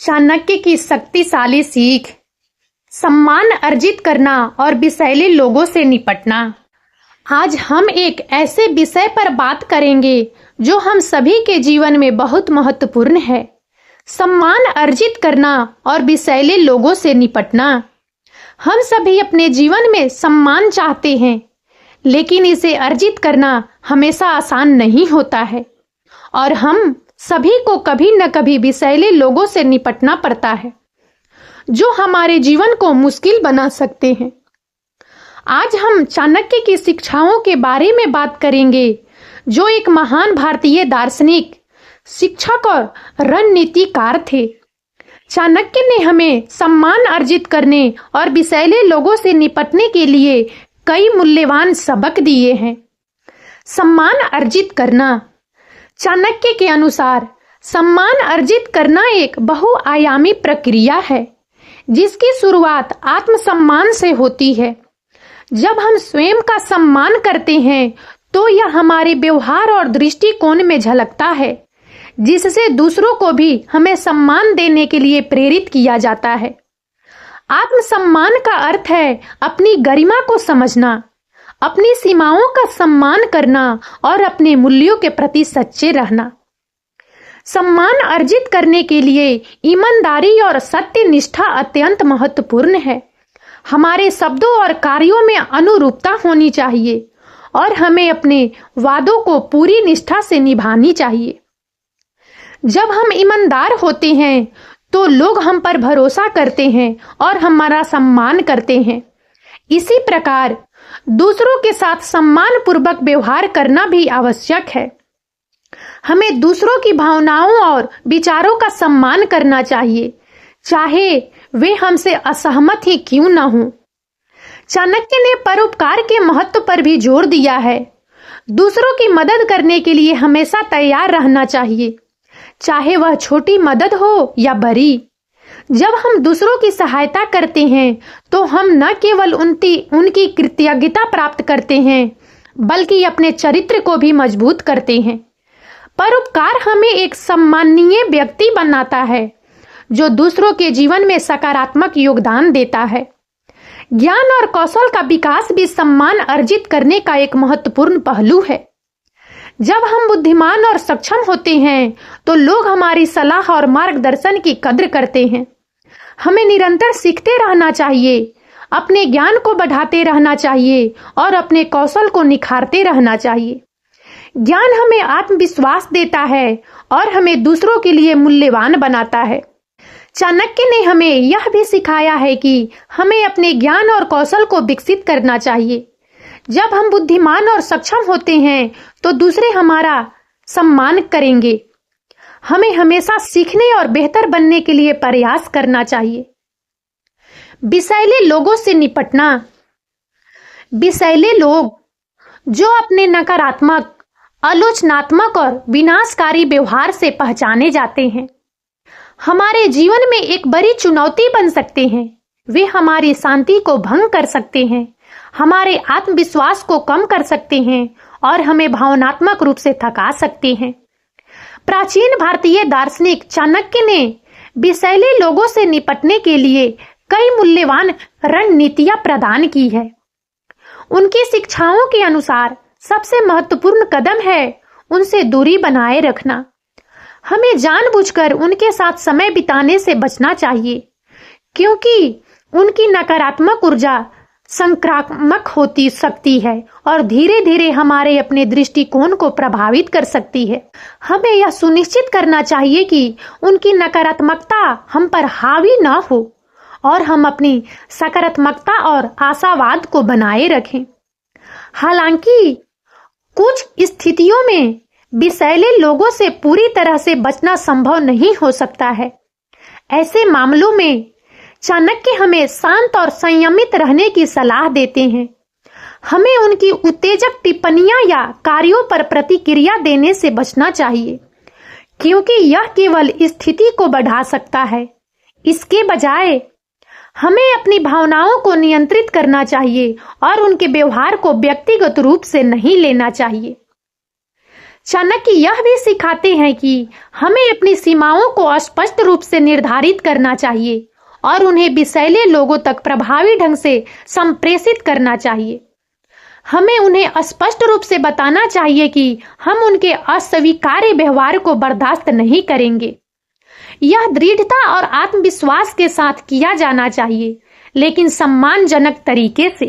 चाणक्य की शक्तिशाली सीख, सम्मान अर्जित करना और विषैले लोगों से निपटना। आज हम एक ऐसे विषय पर बात करेंगे जो हम सभी के जीवन में बहुत महत्वपूर्ण है। सम्मान अर्जित करना और विषैले लोगों से निपटना। हम सभी अपने जीवन में सम्मान चाहते हैं, लेकिन इसे अर्जित करना हमेशा आसान नहीं होता है और हम सभी को कभी न कभी विषैले लोगों से निपटना पड़ता है जो हमारे जीवन को मुश्किल बना सकते हैं। आज हम चाणक्य की शिक्षाओं के बारे में बात करेंगे, जो एक महान भारतीय दार्शनिक, शिक्षक और रणनीतिकार थे। चाणक्य ने हमें सम्मान अर्जित करने और विषैले लोगों से निपटने के लिए कई मूल्यवान सबक दिए हैं। सम्मान अर्जित करना। चाणक्य के अनुसार सम्मान अर्जित करना एक बहुआयामी प्रक्रिया है, जिसकी शुरुआत आत्मसम्मान से होती है। जब हम स्वयं का सम्मान करते हैं तो यह हमारे व्यवहार और दृष्टिकोण में झलकता है, जिससे दूसरों को भी हमें सम्मान देने के लिए प्रेरित किया जाता है। आत्मसम्मान का अर्थ है अपनी गरिमा को समझना, अपनी सीमाओं का सम्मान करना और अपने मूल्यों के प्रति सच्चे रहना। सम्मान अर्जित करने के लिए ईमानदारी और सत्य निष्ठा अत्यंत महत्वपूर्ण है। हमारे शब्दों और कार्यों में अनुरूपता होनी चाहिए और हमें अपने वादों को पूरी निष्ठा से निभानी चाहिए। जब हम ईमानदार होते हैं तो लोग हम पर भरोसा करते हैं और हमारा सम्मान करते हैं। इसी प्रकार दूसरों के साथ सम्मान पूर्वक व्यवहार करना भी आवश्यक है। हमें दूसरों की भावनाओं और विचारों का सम्मान करना चाहिए, चाहे वे हमसे असहमत ही क्यों न हों। चाणक्य ने परोपकार के महत्व पर भी जोर दिया है। दूसरों की मदद करने के लिए हमेशा तैयार रहना चाहिए, चाहे वह छोटी मदद हो या बड़ी। जब हम दूसरों की सहायता करते हैं तो हम न केवल उनकी कृतज्ञता प्राप्त करते हैं, बल्कि अपने चरित्र को भी मजबूत करते हैं। परोपकार हमें एक सम्माननीय व्यक्ति बनाता है, जो दूसरों के जीवन में सकारात्मक योगदान देता है। ज्ञान और कौशल का विकास भी सम्मान अर्जित करने का एक महत्वपूर्ण पहलू है। जब हम बुद्धिमान और सक्षम होते हैं तो लोग हमारी सलाह और मार्गदर्शन की कद्र करते हैं। हमें निरंतर सीखते रहना चाहिए, अपने ज्ञान को बढ़ाते रहना चाहिए और अपने कौशल को निखारते रहना चाहिए। ज्ञान हमें आत्मविश्वास देता है और हमें दूसरों के लिए मूल्यवान बनाता है। चाणक्य ने हमें यह भी सिखाया है कि हमें अपने ज्ञान और कौशल को विकसित करना चाहिए। जब हम बुद्धिमान और सक्षम होते हैं तो दूसरे हमारा सम्मान करेंगे। हमें हमेशा सीखने और बेहतर बनने के लिए प्रयास करना चाहिए। विषैले लोगों से निपटना। विषैले लोग जो अपने नकारात्मक, आलोचनात्मक और विनाशकारी व्यवहार से पहचाने जाते हैं, हमारे जीवन में एक बड़ी चुनौती बन सकते हैं। वे हमारी शांति को भंग कर सकते हैं, हमारे आत्मविश्वास को कम कर सकते हैं और हमें भावनात्मक रूप से थका सकते हैं। प्राचीन भारतीय दार्शनिक चाणक्य ने विषैले लोगों से निपटने के लिए कई मूल्यवान रणनीतियां प्रदान की है। उनकी शिक्षाओं के अनुसार सबसे महत्वपूर्ण कदम है उनसे दूरी बनाए रखना। हमें जानबूझकर उनके साथ समय बिताने से बचना चाहिए, क्योंकि उनकी नकारात्मक ऊर्जा संक्रामक होती सकती है और धीरे धीरे हमारे अपने दृष्टिकोण को प्रभावित कर सकती है। हमें यह सुनिश्चित करना चाहिए कि उनकी नकारात्मकता हम पर हावी न हो और हम अपनी सकारात्मकता और आशावाद को बनाए रखें। हालांकि कुछ स्थितियों में विषैले लोगों से पूरी तरह से बचना संभव नहीं हो सकता है। ऐसे मामलों में चाणक्य हमें शांत और संयमित रहने की सलाह देते हैं। हमें उनकी उत्तेजक टिप्पणियां या कार्यों पर प्रतिक्रिया देने से बचना चाहिए, क्योंकि यह केवल स्थिति को बढ़ा सकता है। इसके बजाय हमें अपनी भावनाओं को नियंत्रित करना चाहिए और उनके व्यवहार को व्यक्तिगत रूप से नहीं लेना चाहिए। चाणक्य यह भी सिखाते हैं कि हमें अपनी सीमाओं को स्पष्ट रूप से निर्धारित करना चाहिए और उन्हें विषैले लोगों तक प्रभावी ढंग से संप्रेषित करना चाहिए। हमें उन्हें स्पष्ट रूप से बताना चाहिए कि हम उनके अस्वीकार्य व्यवहार को बर्दाश्त नहीं करेंगे। यह दृढ़ता और आत्मविश्वास के साथ किया जाना चाहिए, लेकिन सम्मानजनक तरीके से।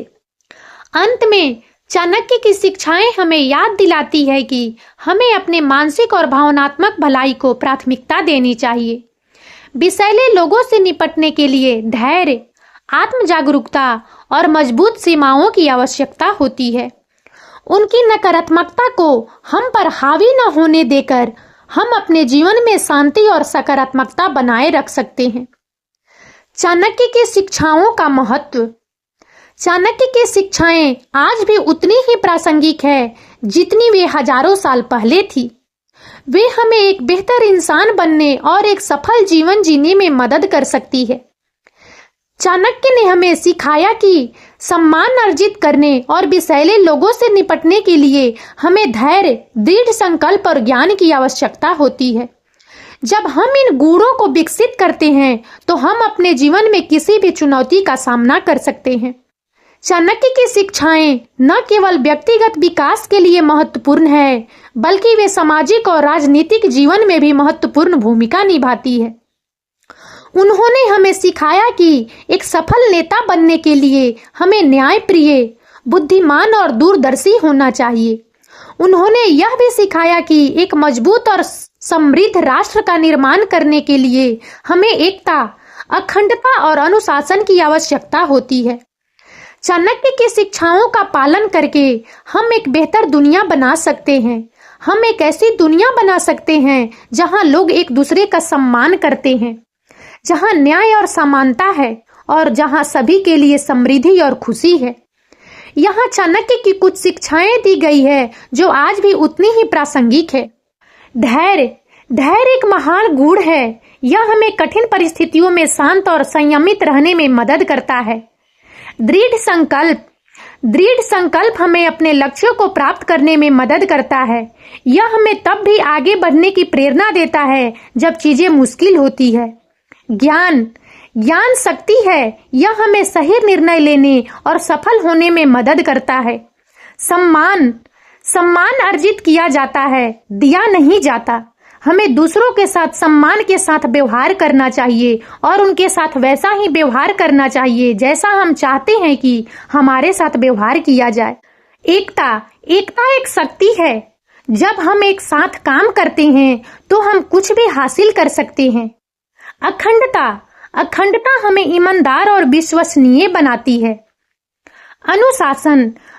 अंत में चाणक्य की शिक्षाएं हमें याद दिलाती है कि हमें अपने मानसिक और भावनात्मक भलाई को प्राथमिकता देनी चाहिए। विषैले लोगों से निपटने के लिए धैर्य, आत्म जागरूकता और मजबूत सीमाओं की आवश्यकता होती है। उनकी नकारात्मकता को हम पर हावी न होने देकर हम अपने जीवन में शांति और सकारात्मकता बनाए रख सकते हैं। चाणक्य की शिक्षाओं का महत्व। चाणक्य की शिक्षाएं आज भी उतनी ही प्रासंगिक है जितनी वे हजारों साल पहले थी। वे हमें एक बेहतर इंसान बनने और एक सफल जीवन जीने में मदद कर सकती है। चाणक्य ने हमें सिखाया कि सम्मान अर्जित करने और विषैले लोगों से निपटने के लिए हमें धैर्य, दृढ़ संकल्प और ज्ञान की आवश्यकता होती है। जब हम इन गुणों को विकसित करते हैं तो हम अपने जीवन में किसी भी चुनौती का सामना कर सकते हैं। चाणक्य की शिक्षाएं न केवल व्यक्तिगत विकास के लिए महत्वपूर्ण है, बल्कि वे सामाजिक और राजनीतिक जीवन में भी महत्वपूर्ण भूमिका निभाती है। उन्होंने हमें सिखाया कि एक सफल नेता बनने के लिए हमें न्यायप्रिय, बुद्धिमान और दूरदर्शी होना चाहिए। उन्होंने यह भी सिखाया कि एक मजबूत और समृद्ध राष्ट्र का निर्माण करने के लिए हमें एकता, अखंडता और अनुशासन की आवश्यकता होती है। चाणक्य की शिक्षाओं का पालन करके हम एक बेहतर दुनिया बना सकते हैं। हम एक ऐसी दुनिया बना सकते हैं जहां लोग एक दूसरे का सम्मान करते हैं, जहां न्याय और समानता है और जहां सभी के लिए समृद्धि और खुशी है। यहाँ चाणक्य की कुछ शिक्षाएं दी गई है जो आज भी उतनी ही प्रासंगिक है। धैर्य एक महान गुण है। यह हमें कठिन परिस्थितियों में शांत और संयमित रहने में मदद करता है। दृढ़ संकल्प हमें अपने लक्ष्यों को प्राप्त करने में मदद करता है। यह हमें तब भी आगे बढ़ने की प्रेरणा देता है जब चीजें मुश्किल होती है। ज्ञान शक्ति है। यह हमें सही निर्णय लेने और सफल होने में मदद करता है। सम्मान अर्जित किया जाता है, दिया नहीं जाता। हमें दूसरों के साथ सम्मान के साथ व्यवहार करना चाहिए और उनके साथ वैसा ही व्यवहार करना चाहिए जैसा हम चाहते हैं कि हमारे साथ व्यवहार किया जाए। एकता एक शक्ति है। जब हम एक साथ काम करते हैं तो हम कुछ भी हासिल कर सकते हैं। अखंडता हमें ईमानदार और विश्वसनीय बनाती है।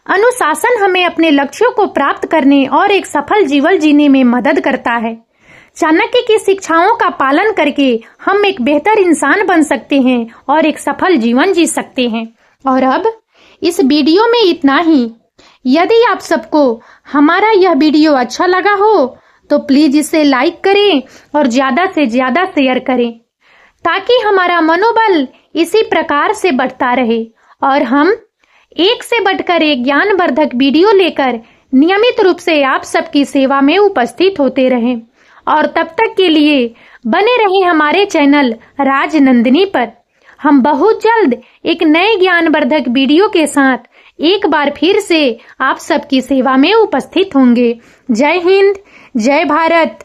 अनुशासन हमें अपने लक्ष्यों को प्राप्त करने और एक सफल जीवन जीने में मदद करता है। चाणक्य की शिक्षाओं का पालन करके हम एक बेहतर इंसान बन सकते हैं और एक सफल जीवन जी सकते हैं। और अब इस वीडियो में इतना ही। यदि आप सबको हमारा यह वीडियो अच्छा लगा हो तो प्लीज इसे लाइक करें और ज्यादा से ज्यादा शेयर करें, ताकि हमारा मनोबल इसी प्रकार से बढ़ता रहे और हम एक से बढ़कर एक ज्ञानवर्धक वीडियो लेकर नियमित रूप से आप सबकी सेवा में उपस्थित होते रहें। और तब तक के लिए बने रहें हमारे चैनल राजनंदिनी पर। हम बहुत जल्द एक नए ज्ञानवर्धक वीडियो के साथ एक बार फिर से आप सबकी सेवा में उपस्थित होंगे। जय हिंद, जय भारत।